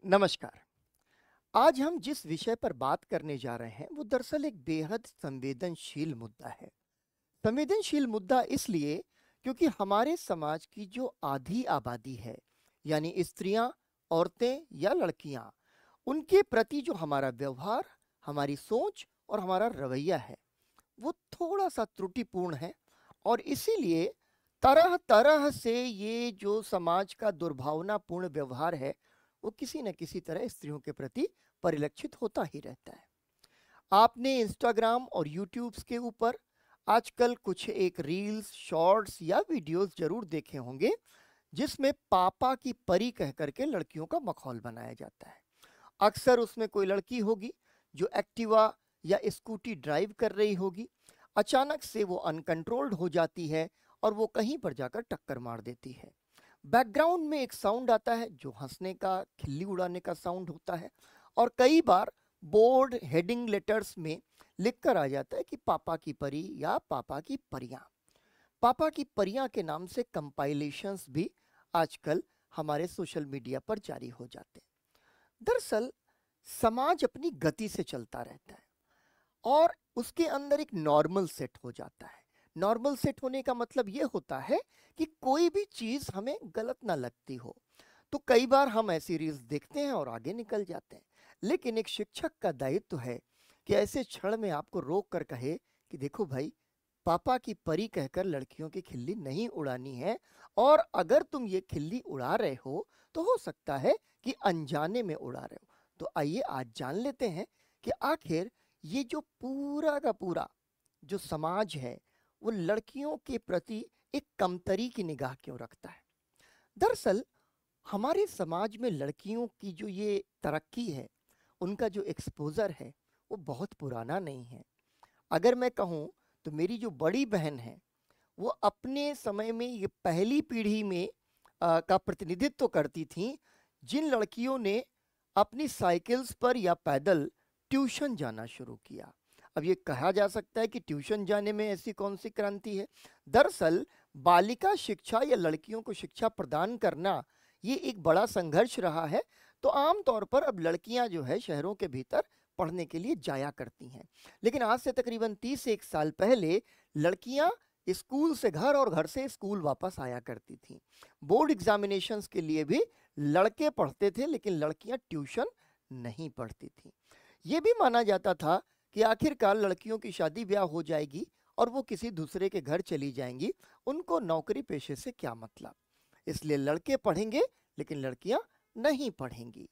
नमस्कार। आज हम जिस विषय पर बात करने जा रहे हैं वो दरअसल एक बेहद संवेदनशील मुद्दा है। संवेदनशील मुद्दा इसलिए क्योंकि हमारे समाज की जो आधी आबादी है, यानी स्त्रियां, औरतें या लड़कियां, उनके प्रति जो हमारा व्यवहार, हमारी सोच और हमारा रवैया है, वो थोड़ा-सा त्रुटिपूर्ण है। और इसीलिए तरह-तरह से ये जो समाज का दुर्भावनापूर्ण व्यवहार है, वो किसी न किसी तरह स्त्रियों के प्रति परिलक्षित होता ही रहता है। आपने इंस्टाग्राम और यूट्यूब्स के ऊपर आजकल कुछ एक रील्स, शॉर्ट्स या वीडियोस ज़रूर देखे होंगे, जिसमें पापा की परी कह कर के लड़कियों का मखौल बनाया जाता है। अक्सर उसमें कोई लड़की होगी जो एक्टिवा या स्कूटी ड्राइव कर रही होगी। अचानक से वो अनकंट्रोल्ड हो जाती है और वो कहीं पर जाकर टक्कर मार देती है। बैकग्राउंड में एक साउंड आता है जो हंसने का, खिल्ली उड़ाने का साउंड होता है। और कई बार बोर्ड हेडिंग लेटर्स में लिख कर आ जाता है कि पापा की परी या पापा की परियां। पापा की परियां के नाम से कंपाइलेशंस भी आजकल हमारे सोशल मीडिया पर जारी हो जाते हैं। दरअसल समाज अपनी गति से चलता रहता है और उसके अंदर एक नॉर्मल सेट हो जाता है। नॉर्मल सेट होने का मतलब ये होता है कि कोई भी चीज़ हमें गलत ना लगती हो। तो कई बार हम ऐसी रील्स देखते हैं और आगे निकल जाते हैं। लेकिन एक शिक्षक का दायित्व है कि ऐसे क्षण में आपको रोक कर कहे कि देखो भाई, पापा की परी कहकर लड़कियों की खिल्ली नहीं उड़ानी है। और अगर तुम ये खिल्ली उड़ा रहे हो तो हो सकता है कि अनजाने में उड़ा रहे हो। तो आइए आज जान लेते हैं कि आखिर ये जो पूरा का पूरा जो समाज है, वो लड़कियों के प्रति एक कमतरी की निगाह क्यों रखता है। दरअसल हमारे समाज में लड़कियों की जो ये तरक्की है, उनका जो एक्सपोज़र है, वो बहुत पुराना नहीं है। अगर मैं कहूँ तो मेरी जो बड़ी बहन है, वो अपने समय में ये पहली पीढ़ी में का प्रतिनिधित्व करती थीं, जिन लड़कियों ने अपनी साइकिल्स पर या पैदल ट्यूशन जाना शुरू किया। अब ये कहा जा सकता है कि ट्यूशन जाने में ऐसी कौन-सी क्रांति है? दरअसल बालिका शिक्षा या लड़कियों को शिक्षा प्रदान करना, ये एक बड़ा संघर्ष रहा है। तो आम तौर पर अब लड़कियां जो है शहरों के भीतर पढ़ने के लिए जाया करती हैं। लेकिन आज से तकरीबन 30 साल पहले लड़कियां स्कूल से घर और घर से स्कूल वापस आया करती थीं। बोर्ड एग्जामिनेशंस के लिए भी लड़के पढ़ते थे, लेकिन लड़कियां ट्यूशन नहीं पढ़ती थीं। ये भी माना जाता था कि आखिरकार लड़कियों की शादी ब्याह हो जाएगी और वो किसी दूसरे के घर चली जाएंगी, उनको नौकरी पेशे से क्या मतलब। इसलिए लड़के पढ़ेंगे लेकिन लड़कियां नहीं पढ़ेंगी।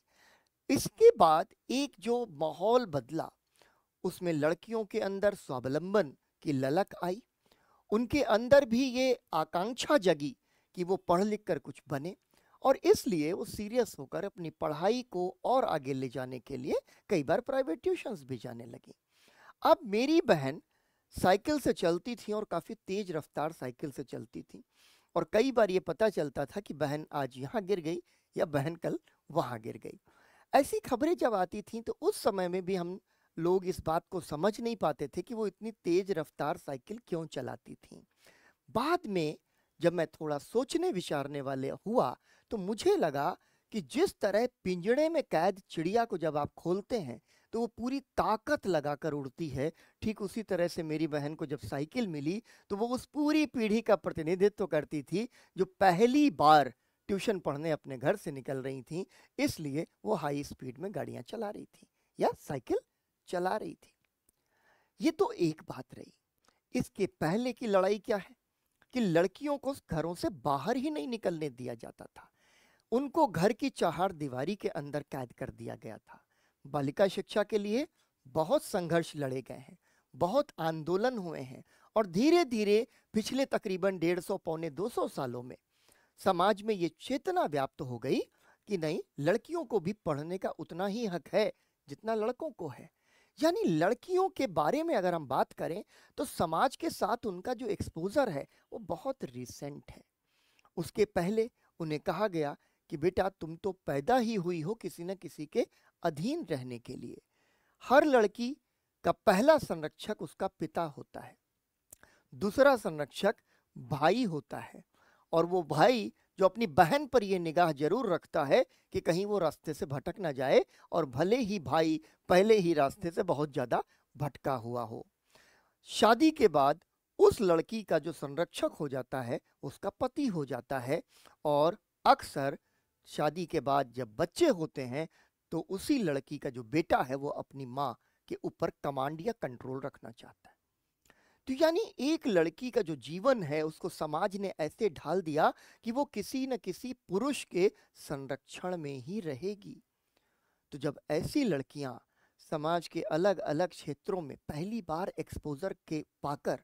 इसके बाद एक जो माहौल बदला, उसमें लड़कियों के अंदर स्वावलंबन की ललक आई। उनके अंदर भी ये आकांक्षा जगी कि वो पढ़ लिख कर कुछ बने। और इसलिए वो सीरियस होकर अपनी पढ़ाई को और आगे ले जाने के लिए कई बार प्राइवेट ट्यूशंस भी जाने लगी। अब मेरी बहन साइकिल से चलती थी और काफ़ी तेज रफ्तार साइकिल से चलती थी। और कई बार ये पता चलता था कि बहन आज यहाँ गिर गई या बहन कल वहाँ गिर गई। ऐसी खबरें जब आती थीं तो उस समय में भी हम लोग इस बात को समझ नहीं पाते थे कि वो इतनी तेज रफ्तार साइकिल क्यों चलाती थीं। बाद में जब मैं थोड़ा सोचने विचारने वाले हुआ तो मुझे लगा कि जिस तरह पिंजड़े में कैद चिड़िया को जब आप खोलते हैं तो वो पूरी ताकत लगाकर उड़ती है, ठीक उसी तरह से मेरी बहन को जब साइकिल मिली तो वो उस पूरी पीढ़ी का प्रतिनिधित्व करती थी जो पहली बार ट्यूशन पढ़ने अपने घर से निकल रही थी। इसलिए वो हाई स्पीड में गाड़ियां चला रही थी या साइकिल चला रही थी। ये तो एक बात रही। इसके पहले की लड़ाई क्या है कि लड़कियों को घरों से बाहर ही नहीं निकलने दिया जाता था। उनको घर की चार दीवारी के अंदर कैद कर दिया गया था। बालिका शिक्षा के लिए बहुत संघर्ष लड़े गए हैं, बहुत आंदोलन हुए हैं। और धीरे धीरे पिछले तकरीबन 150 पौने 200 सालों में समाज में ये चेतना व्याप्त हो गई कि नहीं, लड़कियों को भी पढ़ने का उतना ही हक है जितना लड़कों को है। यानी लड़कियों के बारे में अगर हम बात करें तो समाज के साथ उनका जो एक्सपोजर है वो बहुत रिसेंट है। उसके पहले उन्हें कहा गया कि बेटा तुम तो पैदा ही हुई हो किसी न किसी के अधीन रहने के लिए। हर लड़की का पहला संरक्षक उसका पिता होता है, दूसरा संरक्षक भाई होता है। और वो भाई जो अपनी बहन पर ये निगाह जरूर रखता है कि कहीं वो रास्ते से भटक ना जाए, और भले ही भाई पहले ही रास्ते से बहुत ज्यादा भटका हुआ हो। शादी के बाद उस लड़की का जो संरक्षक हो जाता है उसका पति हो जाता है, और अक्सर शादी के बाद जब बच्चे होते हैं तो उसी लड़की का जो बेटा है वो अपनी माँ के ऊपर कमांड या कंट्रोल रखना चाहता है। तो यानी एक लड़की का जो जीवन है उसको समाज ने ऐसे ढाल दिया कि वो किसी न किसी पुरुष के संरक्षण में ही रहेगी। तो जब ऐसी लड़कियां समाज के अलग अलग क्षेत्रों में पहली बार एक्सपोजर के पाकर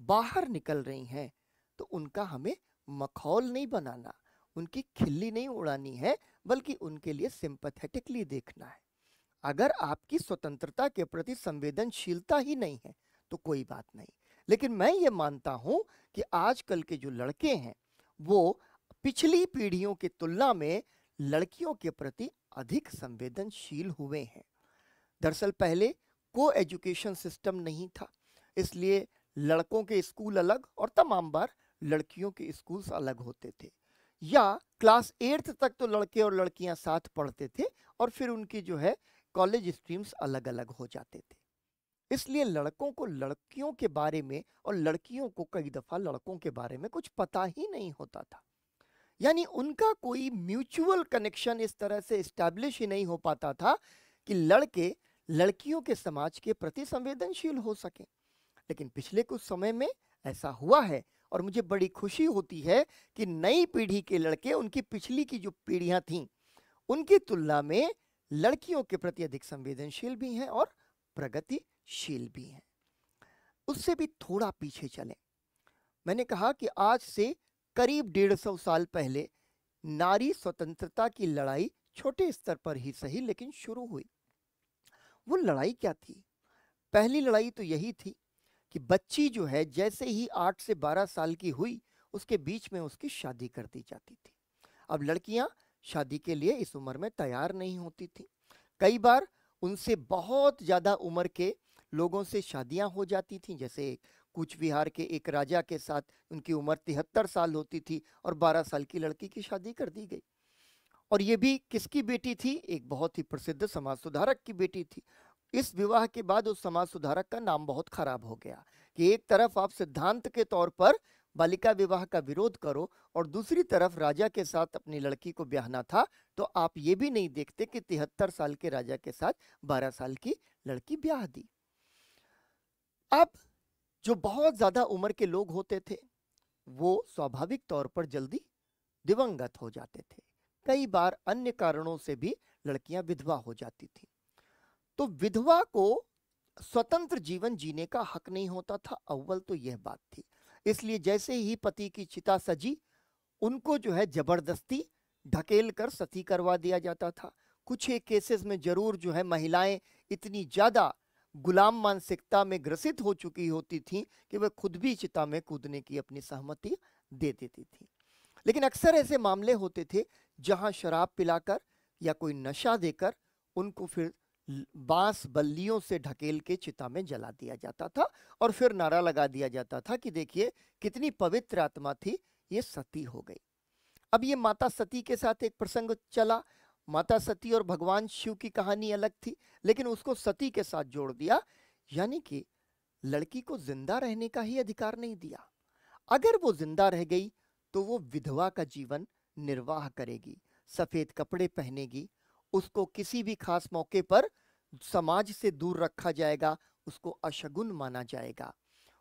बाहर निकल रही हैं, तो उनका हमें मखौल नहीं बनाना, उनकी खिल्ली नहीं उड़ानी है, बल्कि उनके लिए सिंपैथेटिकली देखना है। अगर आपकी स्वतंत्रता के प्रति संवेदनशीलता ही नहीं है तो कोई बात नहीं, लेकिन मैं ये मानता हूं कि आजकल के जो लड़के हैं वो पिछली पीढ़ियों की तुलना में लड़कियों के प्रति अधिक संवेदनशील हुए हैं। दरअसल पहले को एजुकेशन सिस्टम नहीं था, इसलिए लड़कों के स्कूल अलग और तमाम बार लड़कियों के स्कूल्स अलग होते थे, या क्लास 8th तक तो लड़के और लड़कियां साथ पढ़ते थे और फिर उनकी जो है कॉलेज स्ट्रीम्स अलग अलग हो जाते थे। इसलिए लड़कों को लड़कियों के बारे में और लड़कियों को कई दफा लड़कों के बारे में कुछ पता ही नहीं होता था। यानी उनका कोई म्यूचुअल कनेक्शन इस तरह से एस्टैब्लिश ही नहीं हो पाता था कि लड़के लड़कियों के समाज के प्रति संवेदनशील हो सके। लेकिन पिछले कुछ समय में ऐसा हुआ है, और मुझे बड़ी खुशी होती है कि नई पीढ़ी के लड़के उनकी पिछली की जो पीढ़ियां थीं उनकी तुलना में लड़कियों के प्रति अधिक संवेदनशील भी हैं और प्रगतिशील भी हैं। उससे भी थोड़ा पीछे चलें। मैंने कहा कि आज से करीब 150 साल पहले नारी स्वतंत्रता की लड़ाई छोटे स्तर पर ही सही लेकिन शुरू हुई। वो लड़ाई क्या थी? पहली लड़ाई तो यही थी कि बच्ची जो है जैसे ही 8 से 12 साल की हुई उसके बीच में उसकी शादी कर दी जाती थी। अब लड़कियां शादी के लिए इस उम्र में तैयार नहीं होती थी। कई बार उनसे बहुत ज़्यादा उम्र के लोगों से शादियां हो जाती थीं। जैसे कूच विहार के एक राजा के साथ उनकी उम्र 73 साल होती थी और 12 साल की लड़की की शादी कर दी गई। और ये भी किसकी बेटी थी? एक बहुत ही प्रसिद्ध समाज सुधारक की बेटी थी। इस विवाह के बाद उस समाज सुधारक का नाम बहुत खराब हो गया कि एक तरफ आप सिद्धांत के तौर पर बालिका विवाह का विरोध करो और दूसरी तरफ राजा के साथ अपनी लड़की को ब्याहना था, तो आप ये भी नहीं देखते कि 73 साल के राजा के साथ 12 साल की लड़की ब्याह दी। अब जो बहुत ज्यादा उम्र के लोग होते थे वो स्वाभाविक तौर पर जल्दी दिवंगत हो जाते थे। कई बार अन्य कारणों से भी लड़कियां विधवा हो जाती थी। तो विधवा को स्वतंत्र जीवन जीने का हक नहीं होता था, अव्वल तो यह बात थी। इसलिए जैसे ही पति की चिता सजी उनको जो है जबरदस्ती ढकेल कर सती करवा दिया जाता था। कुछ एक केसेस में जरूर जो है महिलाएं इतनी ज्यादा गुलाम मानसिकता में ग्रसित हो चुकी होती थीं कि वह खुद भी चिता में कूदने की अपनी सहमति दे देती थी। लेकिन अक्सर ऐसे मामले होते थे जहां शराब पिलाकर या कोई नशा देकर उनको फिर बांस बल्लियों से ढकेल के चिता में जला दिया जाता था और फिर नारा लगा दिया जाता था कि देखिए कितनी पवित्र आत्मा थी, ये सती हो गई। अब ये माता सती के साथ एक प्रसंग चला। माता सती और भगवान शिव की कहानी अलग थी, लेकिन उसको सती के साथ जोड़ दिया, यानी कि लड़की को जिंदा रहने का ही अधिकार नहीं दिया। अगर वो जिंदा रह गई तो वो विधवा का जीवन निर्वाह करेगी, सफेद कपड़े पहनेगी, उसको किसी भी खास मौके पर समाज से दूर रखा जाएगा, उसको अशगुन माना जाएगा।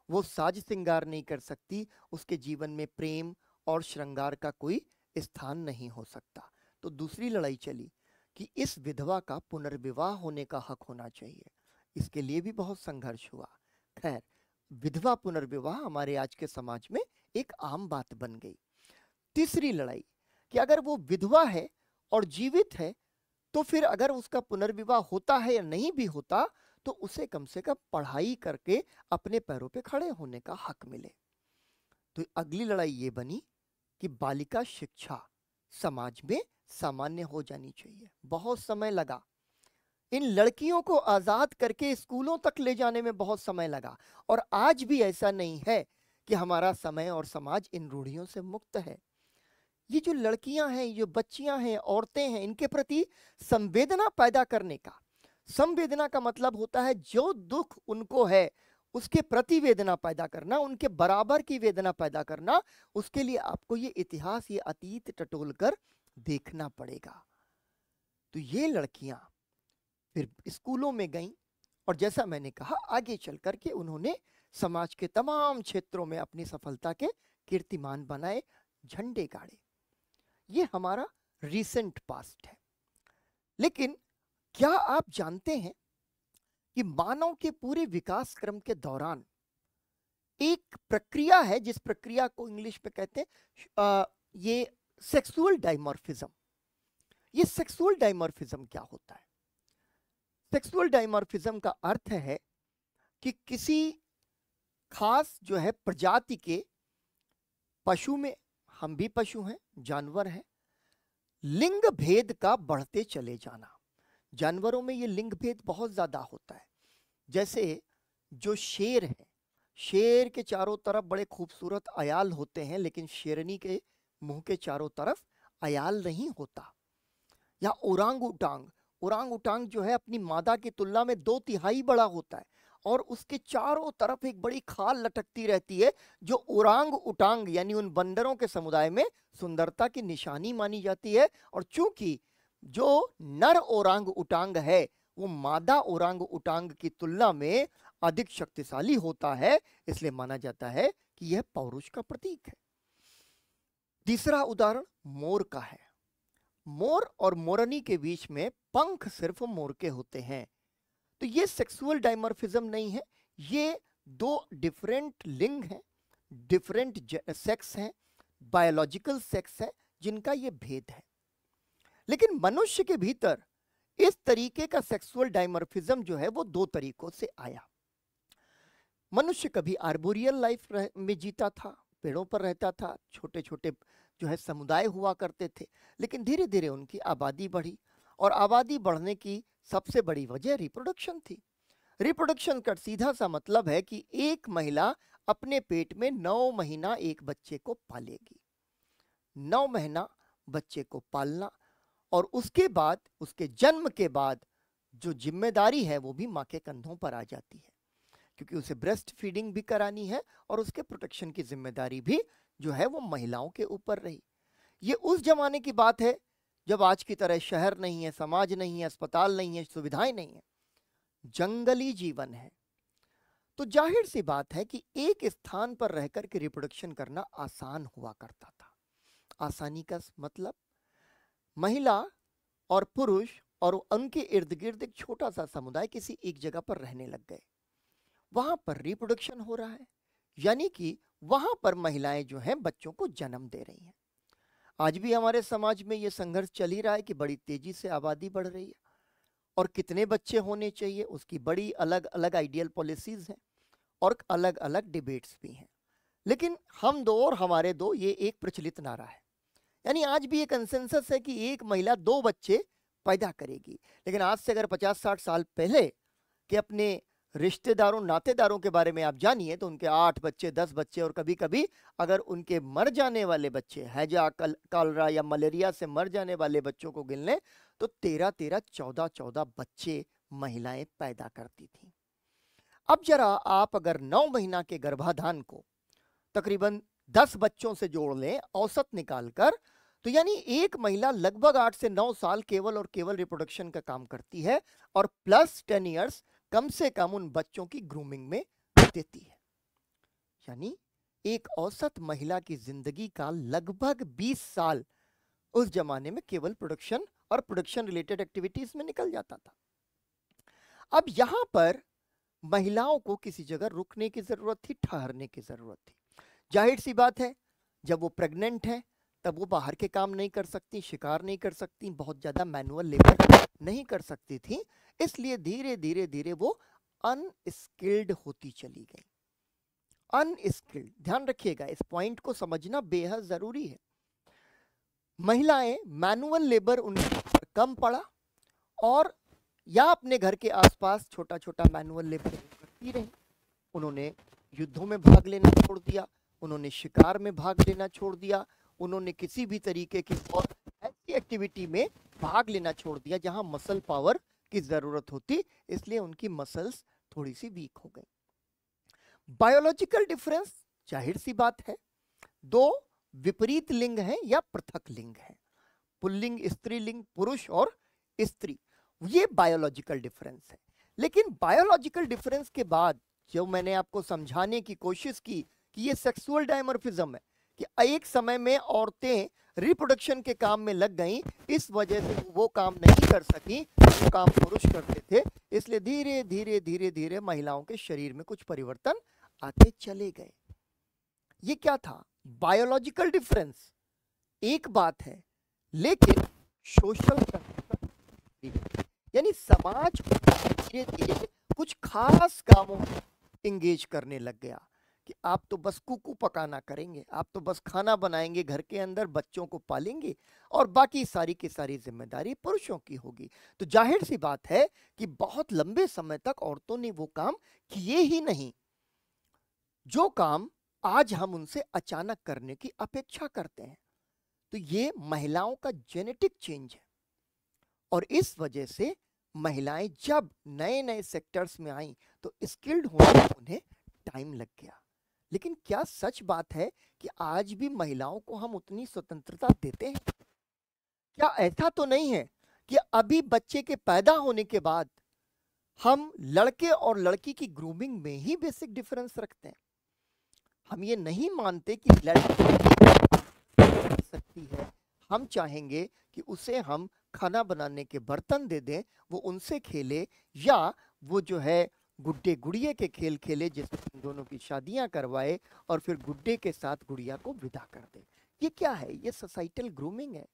वो साज श्रृंगार नहीं कर सकती, उसके जीवन में प्रेम और श्रृंगार का कोई स्थान नहीं हो सकता। तो दूसरी लड़ाई चली कि इस विधवा का पुनर्विवाह होने का हक होना चाहिए। इसके लिए भी बहुत संघर्ष हुआ। खैर, विधवा पुनर्विवाह हमारे आज के समाज में एक आम बात बन गई। तीसरी लड़ाई कि अगर वो विधवा है और जीवित है तो फिर अगर उसका पुनर्विवाह होता है या नहीं भी होता तो उसे कम से कम पढ़ाई करके अपने पैरों पे खड़े होने का हक मिले। तो अगली लड़ाई ये बनी कि बालिका शिक्षा समाज में सामान्य हो जानी चाहिए। बहुत समय लगा, इन लड़कियों को आजाद करके स्कूलों तक ले जाने में बहुत समय लगा, और आज भी ऐसा नहीं है कि हमारा समय और समाज इन रूढ़ियों से मुक्त है। ये जो लड़कियां हैं, ये जो बच्चियां हैं, औरतें हैं, इनके प्रति संवेदना पैदा करने का, संवेदना का मतलब होता है जो दुख उनको है उसके प्रति वेदना पैदा करना, उनके बराबर की वेदना पैदा करना। उसके लिए आपको ये इतिहास, ये अतीत टटोल कर देखना पड़ेगा। तो ये लड़कियां फिर स्कूलों में गईं और जैसा मैंने कहा आगे चल करके उन्होंने समाज के तमाम क्षेत्रों में अपनी सफलता के कीर्तिमान बनाए, झंडे गाड़े। ये हमारा रीसेंट पास्ट है। लेकिन क्या आप जानते हैं कि मानव के पूरे विकास क्रम के दौरान एक प्रक्रिया है जिस प्रक्रिया को इंग्लिश में कहते हैं ये सेक्सुअल डाइमॉर्फिज्म। ये सेक्सुअल डाइमॉर्फिज्म क्या होता है? सेक्सुअल डाइमॉर्फिज्म का अर्थ है कि किसी खास जो है प्रजाति के पशु में, हम भी पशु हैं, जानवर हैं, लिंग भेद का बढ़ते चले जाना। जानवरों में ये लिंग भेद बहुत ज्यादा होता है। जैसे जो शेर है, शेर के चारों तरफ बड़े खूबसूरत अयाल होते हैं, लेकिन शेरनी के मुंह के चारों तरफ अयाल नहीं होता। या ओरांग उटांग, ओरांग उटांग जो है अपनी मादा की तुलना में 2/3 बड़ा होता है और उसके चारों तरफ एक बड़ी खाल लटकती रहती है, जो ओरांग उटांग यानी उन बंदरों के समुदाय में सुंदरता की निशानी मानी जाती है। और चूंकि जो नर ओरांग उटांग है वो मादा ओरांग उटांग की तुलना में अधिक शक्तिशाली होता है, इसलिए माना जाता है कि यह पौरुष का प्रतीक है। तीसरा उदाहरण मोर का है। मोर और मोरनी के बीच में पंख सिर्फ मोर के होते हैं। तो ये सेक्सुअल डाइमॉर्फिज्म नहीं है, ये दो डिफरेंट लिंग हैं, डिफरेंट सेक्स हैं, बायोलॉजिकल सेक्स है जिनका ये भेद है। लेकिन मनुष्य के भीतर इस तरीके का सेक्सुअल डाइमॉर्फिज्म जो है वो 2 तरीकों से आया। मनुष्य कभी आर्बोरियल लाइफ में जीता था, पेड़ों पर रहता था, छोटे छोटे जो है समुदाय हुआ करते थे। लेकिन धीरे धीरे उनकी आबादी बढ़ी और आबादी बढ़ने की सबसे बड़ी वजह रिप्रोडक्शन थी। रिप्रोडक्शन का सीधा सा मतलब है कि एक महिला अपने पेट में 9 महीना एक बच्चे को पालेगी। 9 महीना बच्चे को पालना और उसके बाद, उसके जन्म के बाद जो जिम्मेदारी है वो भी माँ के कंधों पर आ जाती है, क्योंकि उसे ब्रेस्ट फीडिंग भी करानी है और उसके प्रोटेक्शन की जिम्मेदारी भी जो है वो महिलाओं के ऊपर रही। ये उस जमाने की बात है जब आज की तरह शहर नहीं है, समाज नहीं है, अस्पताल नहीं है, सुविधाएं नहीं है, जंगली जीवन है। तो जाहिर सी बात है कि एक स्थान पर रहकर के रिप्रोडक्शन करना आसान हुआ करता था। आसानी का मतलब महिला और पुरुष और उनके इर्द गिर्द एक छोटा सा समुदाय किसी एक जगह पर रहने लग गए, वहां पर रिप्रोडक्शन हो रहा है, यानी कि वहां पर महिलाएं जो हैं बच्चों को जन्म दे रही हैं। आज भी हमारे समाज में ये संघर्ष चल ही रहा है कि बड़ी तेजी से आबादी बढ़ रही है और कितने बच्चे होने चाहिए उसकी बड़ी अलग अलग आइडियल पॉलिसीज हैं और अलग अलग डिबेट्स भी हैं। लेकिन हम दो और हमारे दो ये एक प्रचलित नारा है, यानी आज भी ये कंसेंसस है कि एक महिला 2 बच्चे पैदा करेगी। लेकिन आज से अगर 50-60 साल पहले के अपने रिश्तेदारों नातेदारों के बारे में आप जानिए तो उनके 8 बच्चे, 10 बच्चे और कभी कभी अगर उनके मर जाने वाले बच्चे हैजा, कॉलरा या मलेरिया से मर जाने वाले बच्चों को गिन लें तो 13-13, 14-14 बच्चे महिलाएं पैदा करती थी। अब जरा आप अगर 9 महीना के गर्भाधान को तकरीबन 10 बच्चों से जोड़ लें औसत निकालकर, तो यानी एक महिला लगभग 8 से 9 साल केवल और केवल रिप्रोडक्शन का काम करती है और प्लस 10 इयर्स कम से कम उन बच्चों की ग्रूमिंग में देती है। यानी एक औसत महिला की जिंदगी का लगभग 20 साल उस जमाने में केवल प्रोडक्शन और प्रोडक्शन रिलेटेड एक्टिविटीज में निकल जाता था। अब यहां पर महिलाओं को किसी जगह रुकने की जरूरत थी, ठहरने की जरूरत थी। जाहिर सी बात है जब वो प्रेग्नेंट है तब वो बाहर के काम नहीं कर सकती, शिकार नहीं कर सकती, बहुत ज्यादा मैनुअल लेबर नहीं कर सकती थी, इसलिए धीरे धीरे धीरे वो अनस्किल्ड होती चली गई। अनस्किल्ड, ध्यान रखिएगा, इस पॉइंट को समझना बेहद जरूरी है। महिलाएं मैनुअल लेबर उनके कम पड़ा और या अपने घर के आसपास छोटा छोटा मैनुअल लेबर करती रही। उन्होंने युद्धों में भाग लेना छोड़ दिया, उन्होंने शिकार में भाग लेना छोड़ दिया, उन्होंने किसी भी तरीके की और ऐसी एक्टिविटी में भाग लेना छोड़ दिया जहां मसल पावर की जरूरत होती, इसलिए उनकी मसल्स थोड़ी सी वीक हो गई। बायोलॉजिकल डिफरेंस जाहिर सी बात है, दो विपरीत लिंग हैं या पृथक लिंग हैं, पुल्लिंग स्त्रीलिंग पुरुष और स्त्री, ये बायोलॉजिकल डिफरेंस है। लेकिन बायोलॉजिकल डिफरेंस के बाद जो मैंने आपको समझाने की कोशिश की कि ये सेक्सुअल डायमॉर्फिज्म है, कि एक समय में औरतें रिप्रोडक्शन के काम में लग गईं, इस वजह से वो काम नहीं कर सकी जो काम पुरुष करते थे, इसलिए धीरे धीरे धीरे धीरे महिलाओं के शरीर में कुछ परिवर्तन आते चले गए। ये क्या था? बायोलॉजिकल डिफरेंस एक बात है, लेकिन सोशल यानी समाज धीरे धीरे कुछ खास कामों में इंगेज करने लग गया कि आप तो बस कुकू पकाना करेंगे, आप तो बस खाना बनाएंगे घर के अंदर, बच्चों को पालेंगे और बाकी सारी की सारी जिम्मेदारी पुरुषों की होगी। तो जाहिर सी बात है कि बहुत लंबे समय तक औरतों ने वो काम किए ही नहीं जो काम आज हम उनसे अचानक करने की अपेक्षा करते हैं। तो ये महिलाओं का जेनेटिक चेंज है और इस वजह से महिलाएं जब नए नए सेक्टर्स में आई तो स्किल्ड होने में उन्हें टाइम लग गया। लेकिन क्या सच बात है कि आज भी महिलाओं को हम उतनी स्वतंत्रता देते हैं? क्या ऐसा तो नहीं है कि अभी बच्चे के पैदा होने के बाद हम लड़के और लड़की की ग्रूमिंग में ही बेसिक डिफरेंस रखते हैं? हम ये नहीं मानते कि लड़की कर सकती है, हम चाहेंगे कि उसे हम खाना बनाने के बर्तन दे दें, वो उनसे खेले, या वो जो है गुड्डे गुड़िया के खेल खेले जिसमें दोनों की शादियां करवाए और फिर गुड्डे के साथ गुड़िया को विदा कर दे। ये क्या है? ये सोसाइटल ग्रूमिंग है।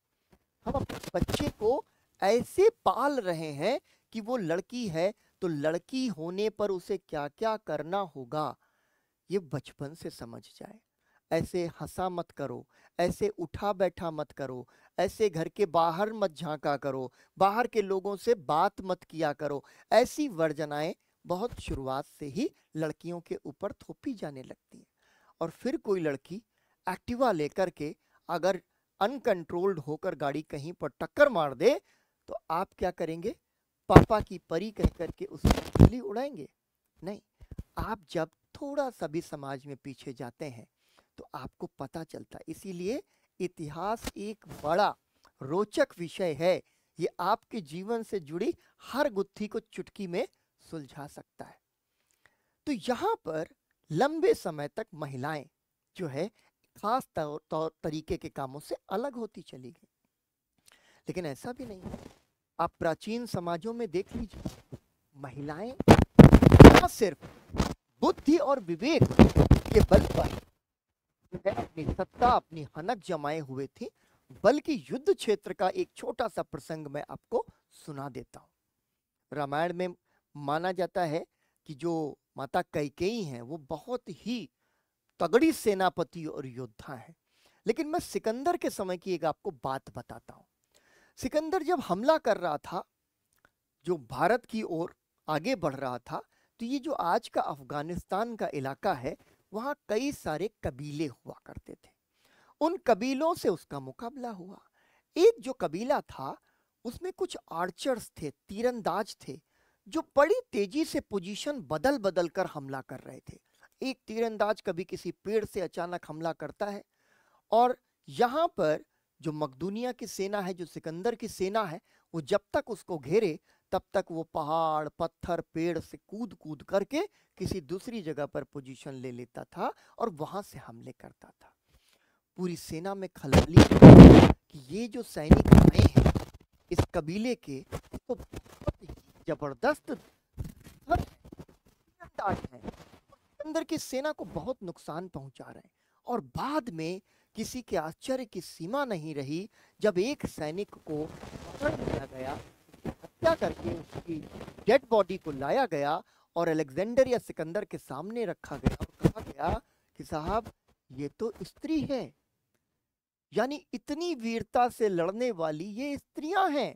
हम अपने बच्चे को ऐसे पाल रहे हैं कि वो लड़की है तो लड़की होने पर उसे क्या क्या करना होगा ये बचपन से समझ जाए। ऐसे हंसा मत करो, ऐसे उठा बैठा मत करो, ऐसे घर के बाहर मत झांका करो, बाहर के लोगों से बात मत किया करो। ऐसी वर्जनाएं बहुत शुरुआत से ही लड़कियों के ऊपर थोपी जाने लगती हैं। और फिर कोई लड़की एक्टिवा लेकर के अगर अनकंट्रोल्ड होकर गाड़ी कहीं पर टक्कर मार दे तो आप क्या करेंगे? पापा की परी कह करके उसकी उंगली उड़ाएंगे? नहीं। आप जब थोड़ा सा भी समाज में पीछे जाते हैं तो आपको पता चलता है। इसीलिए इतिहास एक बड़ा रोचक विषय है, ये आपके जीवन से जुड़ी हर गुत्थी को चुटकी में सुलझा सकता है। तो यहाँ पर लंबे समय तक महिलाएं जो है खास तौर तरीके के कामों से अलग होती चली गई। लेकिन ऐसा भी नहीं है, आप प्राचीन समाजों में देख लीजिए, महिलाएं न सिर्फ बुद्धि और विवेक के बल पर अपनी सत्ता, अपनी हनक जमाए हुए थी, बल्कि युद्ध क्षेत्र का एक छोटा सा प्रसंग मैं आपको सुना देता हूं। रामायण में माना जाता है कि जो माता कैकेयी हैं वो बहुत ही तगड़ी सेनापति और योद्धा है। लेकिन मैं सिकंदर के समय की एक आपको बात बताता हूं। सिकंदर जब हमला कर रहा था, जो भारत की ओर आगे बढ़ रहा था, तो ये जो आज का अफगानिस्तान का इलाका है वहां कई सारे कबीले हुआ करते थे। उन कबीलों से उसका मुकाबला हुआ। एक जो कबीला था उसमें कुछ आर्चर्स थे, तीरंदाज थे, जो बड़ी तेजी से पोजीशन बदल बदल कर हमला कर रहे थे। एक तीरंदाज कभी किसी पेड़ से अचानक हमला करता है और यहाँ पर जो मकदूनिया की सेना है, जो सिकंदर की सेना है, वो जब तक उसको घेरे तब तक वो पहाड़, पत्थर, पेड़ से कूद कूद करके किसी दूसरी जगह पर पोजीशन ले लेता था और वहां से हमले करता था। पूरी सेना में खलबली कि ये जो सैनिक आए हैं इस कबीले के, तो बहुत ही जबरदस्त हैं, सिकंदर की सेना को बहुत नुकसान पहुंचा रहे हैं। और बाद में किसी के आश्चर्य की सीमा नहीं रही जब एक सैनिक को पकड़ लिया गया, हत्या करके उसकी डेड बॉडी को लाया गया और अलेक्जेंडर या सिकंदर के सामने रखा गया और कहा गया कि साहब ये तो स्त्री है, यानी इतनी वीरता से लड़ने वाली ये स्त्रियां हैं।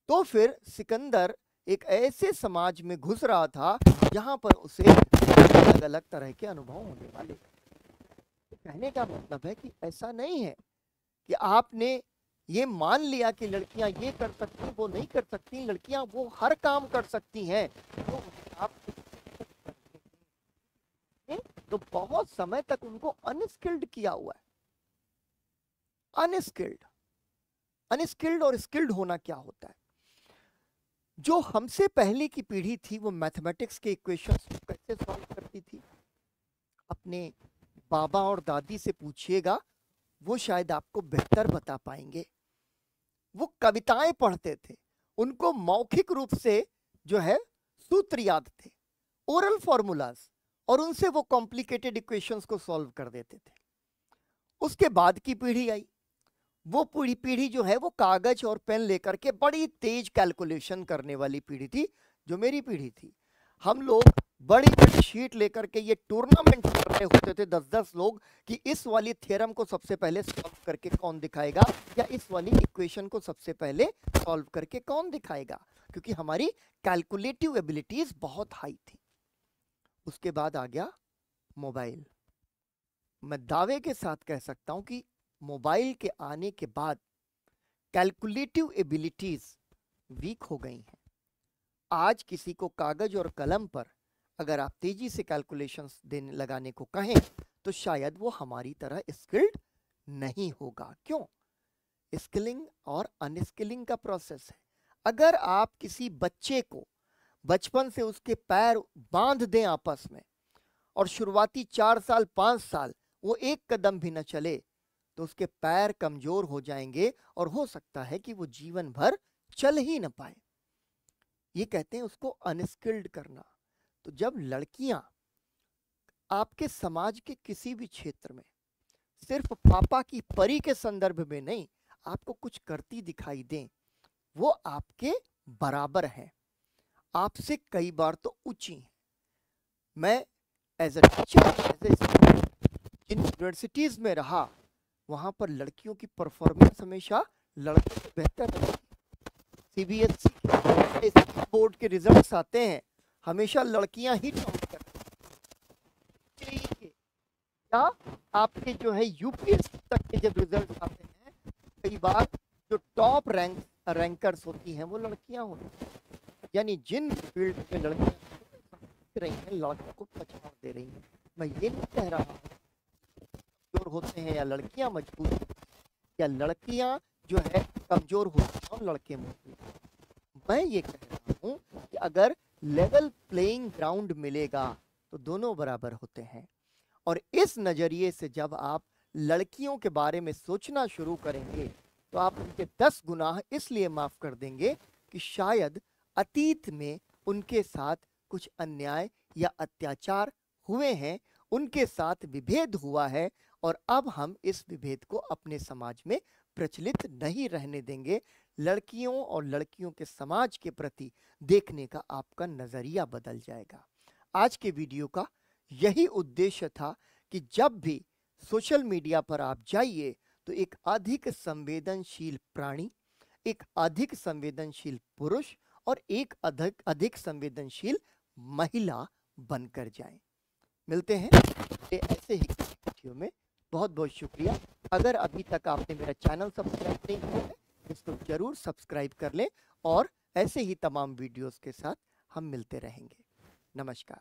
तो फिर सिकंदर एक ऐसे समाज में घुस रहा था जहां पर उसे अलग अलग तरह के अनुभव होने वाले। कहने का मतलब है कि ऐसा नहीं है कि आपने ये मान लिया कि लड़कियां ये कर सकती वो नहीं कर सकती, लड़कियां वो हर काम कर सकती हैं, तो आप तो बहुत समय तक उनको अनस्किल्ड किया हुआ है। अनस्किल्ड अनस्किल्ड और स्किल्ड होना क्या होता है? जो हमसे पहले की पीढ़ी थी वो मैथमेटिक्स के इक्वेशंस कैसे सॉल्व करती थी, अपने बाबा और दादी से पूछिएगा, वो शायद आपको बेहतर बता पाएंगे। वो कविताएं पढ़ते थे, उनको मौखिक रूप से जो है सूत्र याद थे, ओरल फॉर्मूलाज, और उनसे वो कॉम्प्लिकेटेड इक्वेशंस को सॉल्व कर देते थे। उसके बाद की पीढ़ी आई, वो पूरी पीढ़ी जो है वो कागज और पेन लेकर के बड़ी तेज कैलकुलेशन करने वाली पीढ़ी थी, जो मेरी पीढ़ी थी। हम लोग बड़ी बड़ी शीट लेकर के ये टूर्नामेंट कर रहे होते थे 10-10 लोग कि इस वाली थ्योरम को सबसे पहले सॉल्व करके कौन दिखाएगा, या इस वाली इक्वेशन को सबसे पहले सॉल्व करके कौन दिखाएगा, क्योंकि हमारी कैलकुलेटिव एबिलिटीज बहुत हाई थी। उसके बाद आ गया मोबाइल। मैं दावे के साथ कह सकता हूं कि मोबाइल के आने के बाद कैलकुलेटिव एबिलिटीज वीक हो गई हैं। आज किसी को कागज और कलम पर अगर आप तेजी से कैलकुलेशंस देने लगाने को कहें तो शायद वो हमारी तरह स्किल्ड नहीं होगा। क्यों? स्किलिंग और अनस्किलिंग का प्रोसेस है। अगर आप किसी बच्चे को बचपन से उसके पैर बांध दें आपस में, और शुरुआती 4 साल 5 साल वो एक कदम भी न चले, तो उसके पैर कमजोर हो जाएंगे और हो सकता है कि वो जीवन भर चल ही न पाए। ये कहते हैं उसको अनस्किल्ड करना। तो जब लड़कियां आपके समाज के किसी भी क्षेत्र में सिर्फ पापा की परी के संदर्भ में नहीं, आपको कुछ करती दिखाई दें, वो आपके बराबर हैं, आपसे कई बार तो ऊंची हैं। मैं एज अ टीचर जिन यूनिवर्सिटीज में रहा, वहां पर लड़कियों की परफॉर्मेंस हमेशा लड़कों से बेहतर रही। सीबीएसई बोर्ड के रिजल्ट्स आते हैं, हमेशा लड़कियां ही टॉप करती हैं। या आपके जो है यूपीएससी तक के जब रिजल्ट आते हैं, कई बार जो टॉप रैंकर्स होती हैं वो लड़कियां होती हैं। यानी जिन फील्ड में लड़कियां रही हैं, लड़कों को पछाड़ दे रही हैं। मैं ये नहीं कह रहा हूँ कमजोर होते हैं या लड़कियां मजबूत होती हैं, या लड़कियां जो है कमजोर होती हैं और लड़के मजबूत हैं। मैं ये कह रहा हूँ कि अगर लेवल प्लेइंग ग्राउंड मिलेगा तो दोनों बराबर होते हैं। और इस नजरिए से जब आप लड़कियों के बारे में सोचना शुरू करेंगे तो आप उनके 10 गुनाह इसलिए माफ कर देंगे कि शायद अतीत में उनके साथ कुछ अन्याय या अत्याचार हुए हैं, उनके साथ विभेद हुआ है, और अब हम इस विभेद को अपने समाज में प्रचलित नहीं रहने देंगे। लड़कियों और लड़कियों के समाज के प्रति देखने का आपका नजरिया बदल जाएगा। आज के वीडियो का यही उद्देश्य था कि जब भी सोशल मीडिया पर आप जाइए तो एक अधिक संवेदनशील प्राणी, एक अधिक संवेदनशील पुरुष और एक अधिक संवेदनशील महिला बनकर जाएं। मिलते हैं ऐसे ही वीडियो में। बहुत बहुत शुक्रिया। अगर अभी तक आपने मेरा चैनल सब्सक्राइब नहीं किया है, इसको जरूर सब्सक्राइब कर लें, और ऐसे ही तमाम वीडियोस के साथ हम मिलते रहेंगे। नमस्कार।